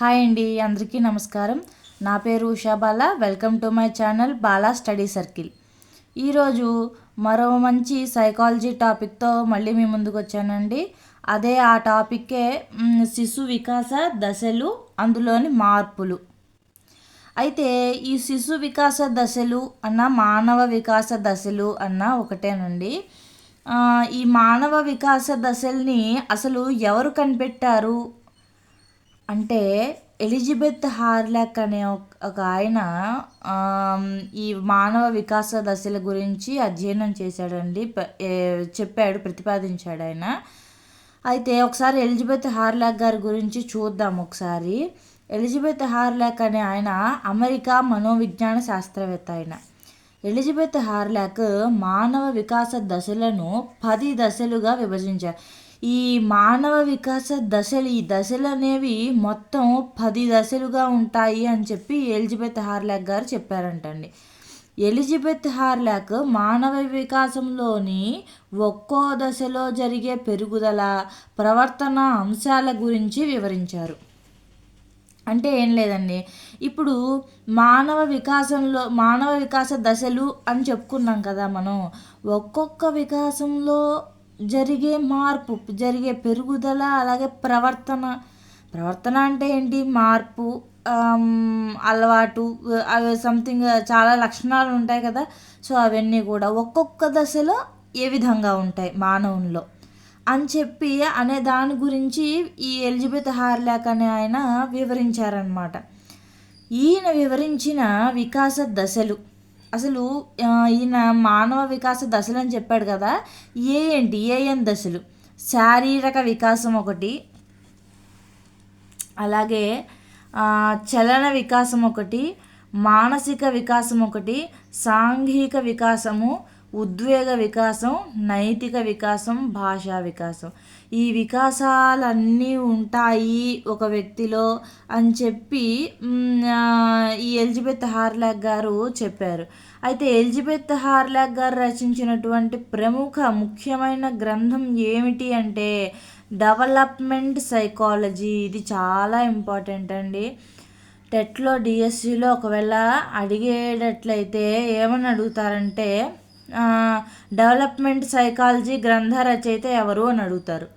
Hi అండి, అందరికీ నమస్కారం. నా పేరు Usha Bala. Welcome to my channel Bala study circle. ఈరోజు మరో మంచి సైకాలజీ టాపిక్తో మళ్ళీ మీ ముందుకు వచ్చానండి. అదే ఆ టాపిక్కే శిశు వికాస దశలు, అందులోని మార్పులు. అయితే ఈ శిశు వికాస దశలు అన్న మానవ వికాస దశలు అన్న ఒకటేనండి. ఈ మానవ వికాస దశల్ని అసలు ఎవరు కనిపెట్టారు అంటే ఎలిజబెత్ హార్లాక్ అనే ఒక ఆయన ఈ మానవ వికాస దశల గురించి అధ్యయనం చేశాడండి. చెప్పాడు, ప్రతిపాదించాడు ఆయన. అయితే ఒకసారి ఎలిజబెత్ హార్లాక్ గారి గురించి చూద్దాం. ఒకసారి ఎలిజబెత్ హార్లాక్ అనే ఆయన అమెరికా మనోవిజ్ఞాన శాస్త్రవేత్త. ఆయన ఎలిజబెత్ హార్లాక్ మానవ వికాస దశలను 10 దశలుగా విభజించారు. ఈ మానవ వికాస దశలు, ఈ దశలు అనేవి మొత్తం 10 దశలుగా ఉంటాయి అని చెప్పి ఎలిజబెత్ హార్లాక్ గారు చెప్పారంటండి. ఎలిజబెత్ హార్లాక్ మానవ వికాసంలోని ఒక్కో దశలో జరిగే పెరుగుదల, ప్రవర్తన అంశాల గురించి వివరించారు. అంటే ఏం లేదండి, ఇప్పుడు మానవ వికాస దశలు అని చెప్పుకున్నాం కదా మనం. ఒక్కొక్క వికాసంలో జరిగే మార్పు, జరిగే పెరుగుదల, అలాగే ప్రవర్తన అంటే ఏంటి? మార్పు, అలవాటు, అవి సంథింగ్ చాలా లక్షణాలు ఉంటాయి కదా. సో అవన్నీ కూడా ఒక్కొక్క దశలో ఏ విధంగా ఉంటాయి మానవునిలో అని చెప్పి అనే దాని గురించి ఈ ఎలిజబెత్ హార్లాక్ అనే ఆయన వివరించారనమాట. ఈయన వివరించిన వికాస దశలు, అసలు ఈయన మానవ వికాస దశలు అని చెప్పాడు కదా. ఏఎన్ దశలు: శారీరక వికాసం ఒకటి, అలాగే చలన వికాసం ఒకటి, మానసిక వికాసం ఒకటి, సాంఘిక వికాసము, ఉద్వేగ వికాసం, నైతిక వికాసం, భాషా వికాసం. ఈ వికాసాలన్నీ ఉంటాయి ఒక వ్యక్తిలో అని చెప్పి ఈ ఎలిజబెత్ హార్లాక్ గారు చెప్పారు. అయితే ఎలిజబెత్ హార్లాక్ గారు రచించినటువంటి ముఖ్యమైన గ్రంథం ఏమిటి అంటే డెవలప్మెంట్ సైకాలజీ. ఇది చాలా ఇంపార్టెంట్ అండి. టెట్లో, డిఎస్సిలో ఒకవేళ అడిగేటట్లయితే ఏమని అడుగుతారంటే డెవలప్మెంట్ సైకాలజీ గ్రంథ రచయిత ఎవరు అని అడుగుతారు.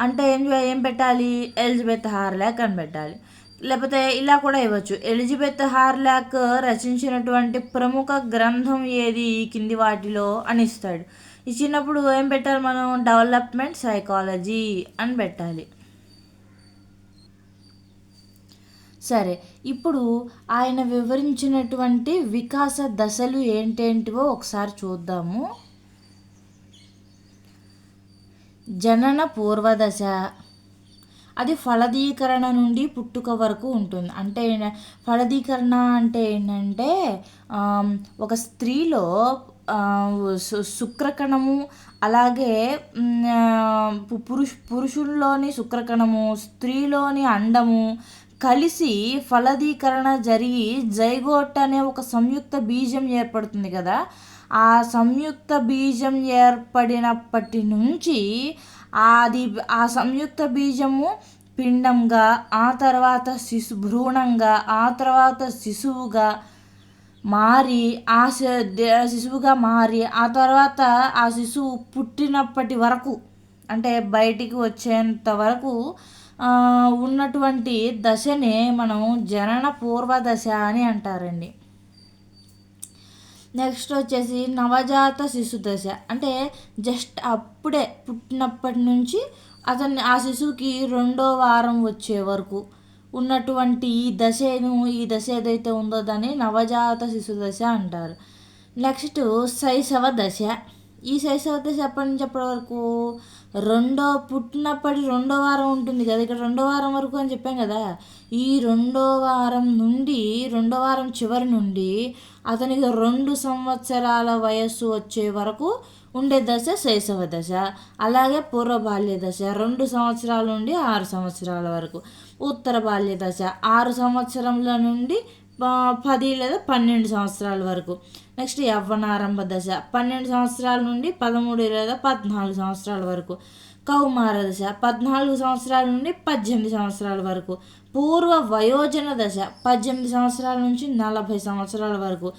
అంటే ఏం పెట్టాలి? ఎలిజబెత్ హార్లాక్ అని పెట్టాలి. లేకపోతే ఇలా కూడా ఇవ్వచ్చు, ఎలిజబెత్ హార్లాక్ రచించినటువంటి ప్రముఖ గ్రంథం ఏది ఈ కింది వాటిలో అని ఇస్తాడు. ఇచ్చినప్పుడు ఏం పెట్టాలి మనం? డెవలప్మెంట్ సైకాలజీ అని పెట్టాలి. సరే, ఇప్పుడు ఆయన వివరించినటువంటి వికాస దశలు ఏంటేంటివో ఒకసారి చూద్దాము. జనన పూర్వదశ, అది ఫలదీకరణ నుండి పుట్టుక వరకు ఉంటుంది. అంటే ఫలదీకరణ అంటే ఏంటంటే ఒక స్త్రీలో శుక్రకణము, అలాగే పురుషుల్లోని శుక్రకణము, స్త్రీలోని అండము కలిసి ఫలదీకరణ జరిగి జైగోట్ అనే ఒక సంయుక్త బీజం ఏర్పడుతుంది కదా. ఆ సంయుక్త బీజం ఏర్పడినప్పటి నుంచి ఆ సంయుక్త బీజము పిండంగా, ఆ తర్వాత భ్రూణంగా, ఆ తర్వాత శిశువుగా మారి, ఆ తర్వాత ఆ శిశువు పుట్టినప్పటి వరకు, అంటే బయటికి వచ్చేంత వరకు ఉన్నటువంటి దశనే మనం జనన పూర్వ దశ అని అంటారండి. నెక్స్ట్ వచ్చేసి నవజాత శిశు దశ. అంటే జస్ట్ అప్పుడే పుట్టినప్పటి నుంచి ఆ శిశువుకి 2వ వారం వచ్చే వరకు ఉన్నటువంటి ఈ దశ ఏదైతే ఉందో దాన్ని నవజాత శిశు దశ అంటారు. నెక్స్ట్ శైశవ దశ. ఈ శైశవ దశ ఎప్పటి నుంచి ఎప్పటి వరకు? పుట్టినప్పటి 2వ వారం ఉంటుంది కదా, ఇక్కడ 2వ వారం వరకు అని చెప్పాం కదా. ఈ 2వ వారం నుండి 2వ వారం చివరి నుండి అతనికి 2 సంవత్సరాల వయస్సు వచ్చే వరకు ఉండే దశ శైశవ దశ. అలాగే పూర్వ బాల్య దశ 2 సంవత్సరాల నుండి 6 సంవత్సరాల వరకు. ఉత్తర బాల్య దశ 6 సంవత్సరాల నుండి 10 లేదా 12 సంవత్సరాల వరకు. నెక్స్ట్ యవ్వనారంభ దశ 12 సంవత్సరాల నుండి 13 లేదా 14 సంవత్సరాల వరకు. కౌమార దశ 14 సంవత్సరాల నుండి 18 సంవత్సరాల వరకు. పూర్వ వయోజన దశ 18 సంవత్సరాల నుంచి 40 సంవత్సరాల వరకు.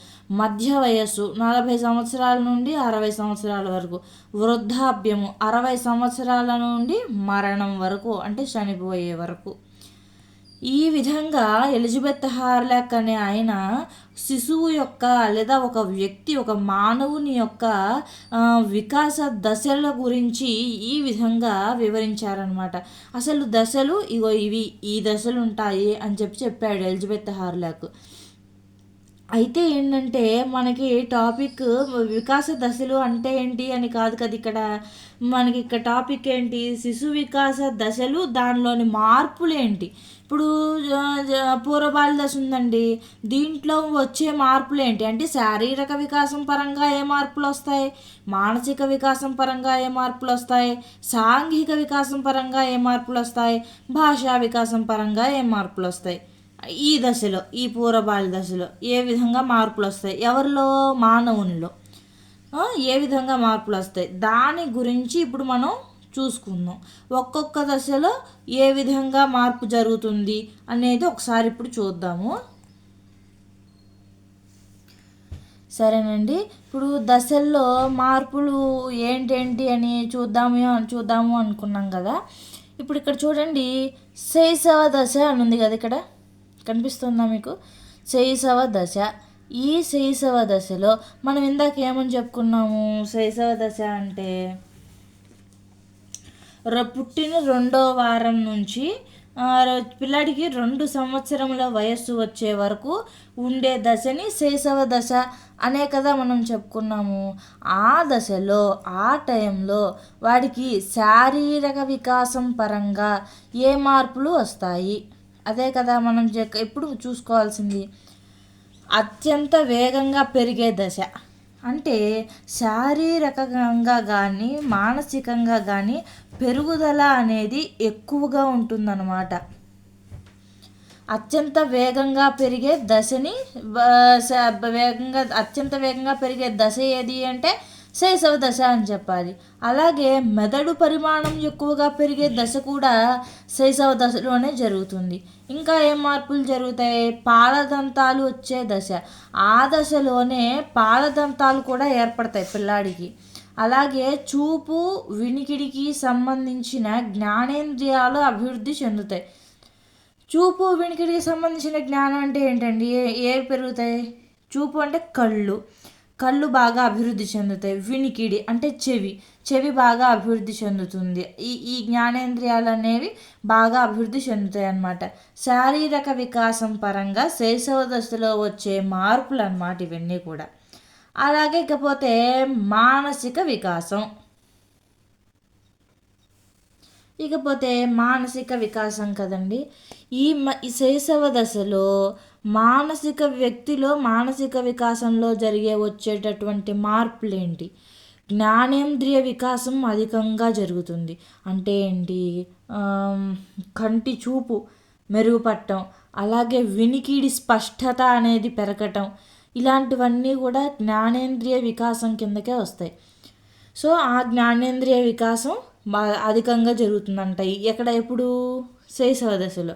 మధ్య వయస్సు 40 సంవత్సరాల నుండి 60 సంవత్సరాల వరకు. వృద్ధాప్యము 60 సంవత్సరాల నుండి మరణం వరకు, అంటే చనిపోయే వరకు. ఈ విధంగా ఎలిజబెత్ హార్లాక్ అనే ఆయన శిశువు యొక్క లేదా ఒక వ్యక్తి, ఒక మానవుని యొక్క వికాస దశల గురించి ఈ విధంగా వివరించారనమాట. అసలు దశలు ఇగో ఇవి, ఈ దశలు ఉంటాయి అని చెప్పాడు ఎలిజబెత్ హార్లాక్. అయితే ఏంటంటే మనకి టాపిక్ వికాస దశలు అంటే ఏంటి అని కాదు కదా ఇక్కడ. మనకి ఇక్కడ టాపిక్ ఏంటి, శిశు వికాస దశలు, దానిలోని మార్పులు ఏంటి. ఇప్పుడు పూర్వబాల్య దశ ఉందండి, దీంట్లో వచ్చే మార్పులు ఏంటి అంటే శారీరక వికాసం పరంగా ఏ మార్పులు వస్తాయి, మానసిక వికాసం పరంగా ఏ మార్పులు వస్తాయి, సాంఘిక వికాసం పరంగా ఏ మార్పులు వస్తాయి, భాషా వికాసం పరంగా ఏ మార్పులు వస్తాయి. ఈ దశలో, ఈ పూర్వబాల్య దశలో ఏ విధంగా మార్పులు వస్తాయి, ఎవరిలో, మానవునిలో ఏ విధంగా మార్పులు వస్తాయి, దాని గురించి ఇప్పుడు మనం చూసుకుందాం. ఒక్కొక్క దశలో ఏ విధంగా మార్పు జరుగుతుంది అనేది ఒకసారి ఇప్పుడు చూద్దాము. సరేనండి, ఇప్పుడు దశల్లో మార్పులు ఏంటేంటి అని చూద్దాము అనుకున్నాం కదా. ఇప్పుడు ఇక్కడ చూడండి, శైశవ దశ అని ఉంది కదా, ఇక్కడ కనిపిస్తుందా మీకు, శైశవ దశ. ఈ శైశవ దశలో మనం ఇందాక ఏమని చెప్పుకున్నాము, శైశవ దశ అంటే పుట్టిన 2వ వారం నుంచి పిల్లాడికి 2 సంవత్సరముల వయస్సు వచ్చే వరకు ఉండే దశని శైశవ దశ అనే కదా మనం చెప్పుకున్నాము. ఆ దశలో, ఆ టైంలో వాడికి శారీరక వికాసం పరంగా ఏ మార్పులు వస్తాయి, అదే కదా మనం ఎప్పుడు చూసుకోవాల్సింది. అత్యంత వేగంగా పెరిగే దశ అంటే శారీరకంగా కానీ మానసికంగా కానీ పెరుగుదల అనేది ఎక్కువగా ఉంటుందన్నమాట. అత్యంత వేగంగా పెరిగే దశని అత్యంత వేగంగా పెరిగే దశ ఏది అంటే శైశవ దశ అని చెప్పాలి. అలాగే మెదడు పరిమాణం ఎక్కువగా పెరిగే దశ కూడా శైశవ దశలోనే జరుగుతుంది. ఇంకా ఏం మార్పులు జరుగుతాయి, పాలదంతాలు వచ్చే దశ, ఆ దశలోనే పాలదంతాలు కూడా ఏర్పడతాయి పిల్లాడికి. అలాగే చూపు, వినికిడికి సంబంధించిన జ్ఞానేంద్రియాలు అభివృద్ధి చెందుతాయి. చూపు, వినికిడికి సంబంధించిన జ్ఞానం అంటే ఏంటండి, ఏ పెరుగుతాయి, చూపు అంటే కళ్ళు బాగా అభివృద్ధి చెందుతాయి. వినికిడి అంటే చెవి బాగా అభివృద్ధి చెందుతుంది. ఈ జ్ఞానేంద్రియాలు అనేవి బాగా అభివృద్ధి చెందుతాయి అన్నమాట. శారీరక వికాసం పరంగా శైశవ దశలో వచ్చే మార్పులు అన్నమాట ఇవన్నీ కూడా. అలాగే ఇకపోతే మానసిక వికాసం కదండి. ఈ శైశవ దశలో వ్యక్తిలో మానసిక వికాసంలో వచ్చేటటువంటి మార్పులు ఏంటి, జ్ఞానేంద్రియ వికాసం అధికంగా జరుగుతుంది. అంటే ఏంటి, కంటి చూపు మెరుగుపడటం, అలాగే వినికిడి స్పష్టత అనేది పెరగటం, ఇలాంటివన్నీ కూడా జ్ఞానేంద్రియ వికాసం కిందకే వస్తాయి. సో ఆ జ్ఞానేంద్రియ వికాసం అధికంగా జరుగుతుందంట ఎప్పుడు, శైశవ దశలో.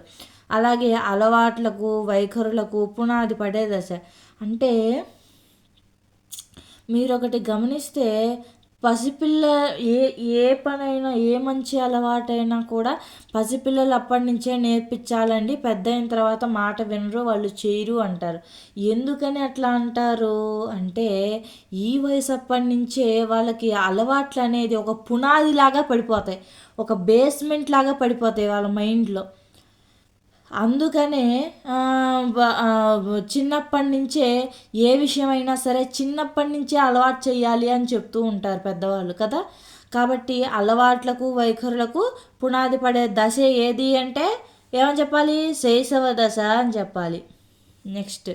అలాగే అలవాట్లకు, వైఖరులకు పునాది పడే దశ. అంటే మీరు ఒకటి గమనిస్తే, పసిపిల్ల ఏ పనైనా, ఏ మంచి అలవాటైనా కూడా పసిపిల్లలు అప్పటి నుంచే నేర్పించాలండి, పెద్ద అయిన తర్వాత మాట వినరు, వాళ్ళు చేయరు అంటారు. ఎందుకని అట్లా అంటారు అంటే, ఈ వయసు అప్పటి నుంచే వాళ్ళకి అలవాట్లు అనేది ఒక పునాదిలాగా పడిపోతాయి, ఒక బేస్మెంట్ లాగా పడిపోతాయి వాళ్ళ మైండ్లో. అందుకనే చిన్నప్పటి నుంచే ఏ విషయమైనా సరే చిన్నప్పటి నుంచే అలవాటు చేయాలి అని చెప్తూ ఉంటారు పెద్దవాళ్ళు కదా. కాబట్టి అలవాట్లకు, వైఖరులకు పునాది పడే దశ ఏది అంటే ఏమని చెప్పాలి, శైశవ దశ అని చెప్పాలి. నెక్స్ట్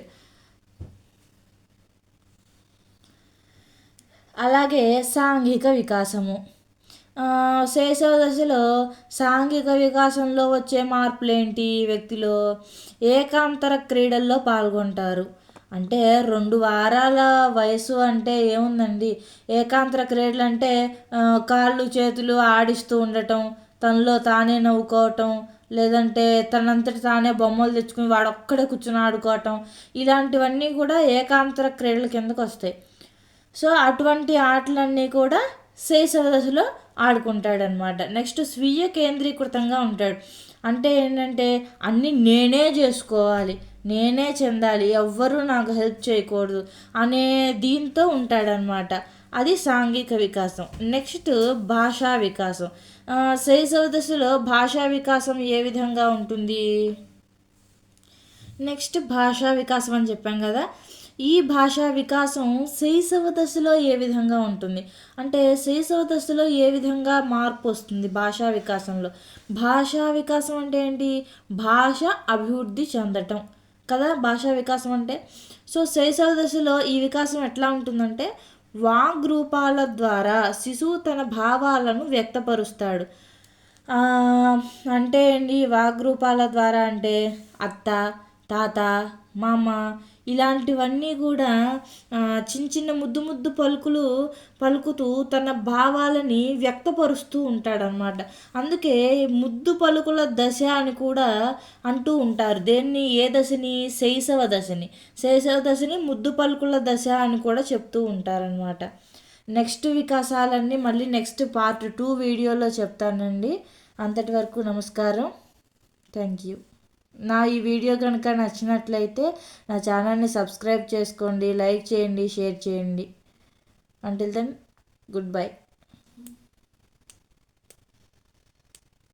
అలాగే సాంఘిక వికాసము. శైశవ దశలో సాంఘిక వికాసంలో వచ్చే మార్పులు ఏంటి, వ్యక్తిలో ఏకాంతర క్రీడల్లో పాల్గొంటారు. అంటే 2 వారాల వయసు అంటే ఏముందండి, ఏకాంతర క్రీడలు అంటే కాళ్ళు చేతులు ఆడిస్తూ ఉండటం, తనలో తానే నవ్వుకోవటం, లేదంటే తనంతట తానే బొమ్మలు తెచ్చుకుని వాడొక్కడే కూర్చొని ఆడుకోవటం, ఇలాంటివన్నీ కూడా ఏకాంతర క్రీడల కిందకు వస్తాయి. సో అటువంటి ఆటలన్నీ కూడా శైశవ దశలో ఆడుకుంటాడనమాట. నెక్స్ట్ స్వీయ కేంద్రీకృతంగా ఉంటాడు. అంటే ఏంటంటే అన్నీ నేనే చేసుకోవాలి, నేనే చెందాలి, ఎవ్వరూ నాకు హెల్ప్ చేయకూడదు అనే దీంతో ఉంటాడనమాట. అది సాంఘిక వికాసం. నెక్స్ట్ భాషా వికాసం. శైశవ దశలో భాషా వికాసం ఏ విధంగా ఉంటుంది? నెక్స్ట్ భాషా వికాసం అని చెప్పాం కదా. ఈ భాషా వికాసం శైశవ దశలో ఏ విధంగా ఉంటుంది అంటే, శైశవ దశలో ఏ విధంగా మార్పు వస్తుంది భాషా వికాసంలో? భాషా వికాసం అంటే ఏంటి? భాష అభివృద్ధి చెందటం కదా భాషా వికాసం అంటే. సో శైశవ దశలో ఈ వికాసం ఎట్లా ఉంటుందంటే, వాగ్రూపాల ద్వారా శిశువు తన భావాలను వ్యక్తపరుస్తాడు. అంటే ఏంటి వాగ్రూపాల ద్వారా అంటే అత్త, తాత, మామ ఇలాంటివన్నీ కూడా చిన్న చిన్న ముద్దు ముద్దు పలుకుతూ తన భావాలని వ్యక్తపరుస్తూ ఉంటాడనమాట. అందుకే ముద్దు పలుకుల దశ అని కూడా అంటూ ఉంటారు. దేన్ని, ఏ దశని? శైశవ దశని. శైశవ దశని ముద్దు పలుకుల దశ అని కూడా చెప్తూ ఉంటారనమాట. నెక్స్ట్ వికాసాలన్నీ మళ్ళీ నెక్స్ట్ పార్ట్ 2 వీడియోలో చెప్తానండి. అంతటి వరకు నమస్కారం. Thank you. నా ఈ వీడియో కనుక నచ్చినట్లయితే నా ఛానల్ని సబ్స్క్రైబ్ చేసుకోండి, లైక్ చేయండి, షేర్ చేయండి. Until then good by.